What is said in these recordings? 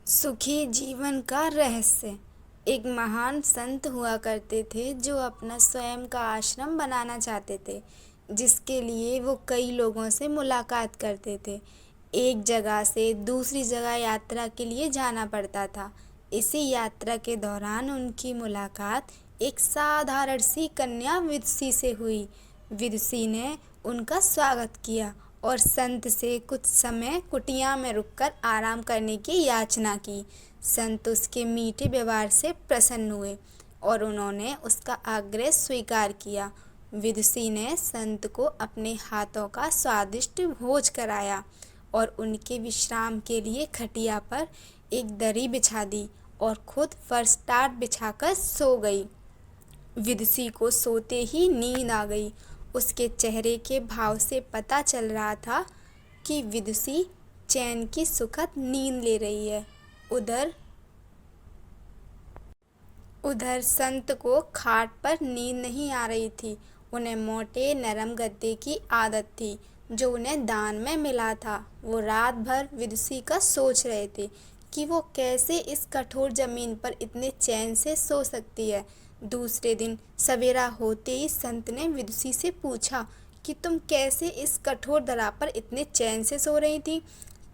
सुखी जीवन का रहस्य। एक महान संत हुआ करते थे जो अपना स्वयं का आश्रम बनाना चाहते थे, जिसके लिए वो कई लोगों से मुलाकात करते थे। एक जगह से दूसरी जगह यात्रा के लिए जाना पड़ता था। इसी यात्रा के दौरान उनकी मुलाकात एक साधारण सी कन्या विदुषी से हुई। विदुषी ने उनका स्वागत किया और संत से कुछ समय कुटिया में रुककर आराम करने की याचना की। संत उसके मीठे व्यवहार से प्रसन्न हुए और उन्होंने उसका आग्रह स्वीकार किया। विदुषी ने संत को अपने हाथों का स्वादिष्ट भोज कराया और उनके विश्राम के लिए खटिया पर एक दरी बिछा दी और खुद फर्श टाट बिछाकर सो गई। विदुषी को सोते ही नींद आ गई। उसके चेहरे के भाव से पता चल रहा था कि विदुषी चैन की सुखद नींद ले रही है। उधर उधर संत को खाट पर नींद नहीं आ रही थी। उन्हें मोटे नरम गद्दे की आदत थी जो उन्हें दान में मिला था। वो रात भर विदुषी का सोच रहे थे कि वो कैसे इस कठोर जमीन पर इतने चैन से सो सकती है। दूसरे दिन सवेरा होते ही संत ने विदुषी से पूछा कि तुम कैसे इस कठोर धरा पर इतने चैन से सो रही थी।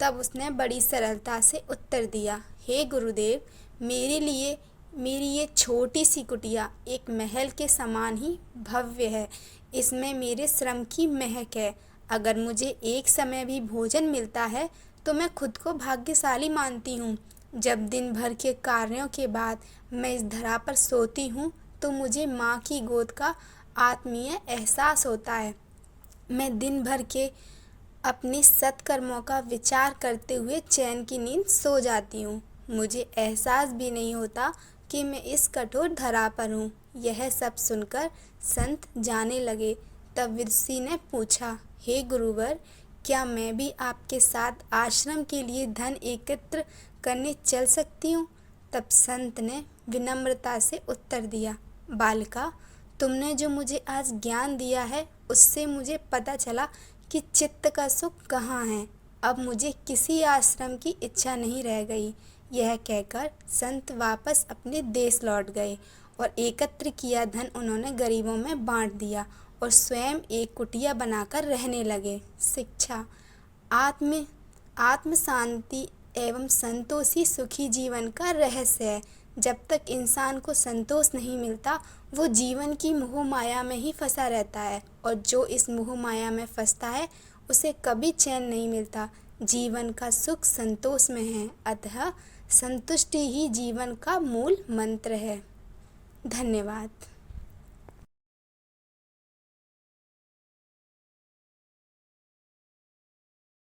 तब उसने बड़ी सरलता से उत्तर दिया, हे गुरुदेव, मेरे लिए मेरी ये छोटी सी कुटिया एक महल के समान ही भव्य है। इसमें मेरे श्रम की महक है। अगर मुझे एक समय भी भोजन मिलता है तो मैं खुद को भाग्यशाली मानती हूँ। जब दिन भर के कार्यों के बाद मैं इस धरा पर सोती हूँ तो मुझे माँ की गोद का आत्मीय एहसास होता है। मैं दिन भर के अपने सत्कर्मों का विचार करते हुए चैन की नींद सो जाती हूँ। मुझे एहसास भी नहीं होता कि मैं इस कठोर धरा पर हूँ। यह सब सुनकर संत जाने लगे। तब विदुषी ने पूछा, हे गुरुवर, क्या मैं भी आपके साथ आश्रम के लिए धन एकत्र करने चल सकती हूँ? तब संत ने विनम्रता से उत्तर दिया, बालिका, तुमने जो मुझे आज ज्ञान दिया है उससे मुझे पता चला कि चित्त का सुख कहाँ है। अब मुझे किसी आश्रम की इच्छा नहीं रह गई। यह कहकर संत वापस अपने देश लौट गए और एकत्र किया धन उन्होंने गरीबों में बांट दिया और स्वयं एक कुटिया बनाकर रहने लगे। शिक्षा। आत्म शांति एवं संतोष ही सुखी जीवन का रहस्य है। जब तक इंसान को संतोष नहीं मिलता वो जीवन की मोह माया में ही फंसा रहता है और जो इस मोह माया में फंसता है उसे कभी चैन नहीं मिलता। जीवन का सुख संतोष में है, अतः संतुष्टि ही जीवन का मूल मंत्र है। धन्यवाद।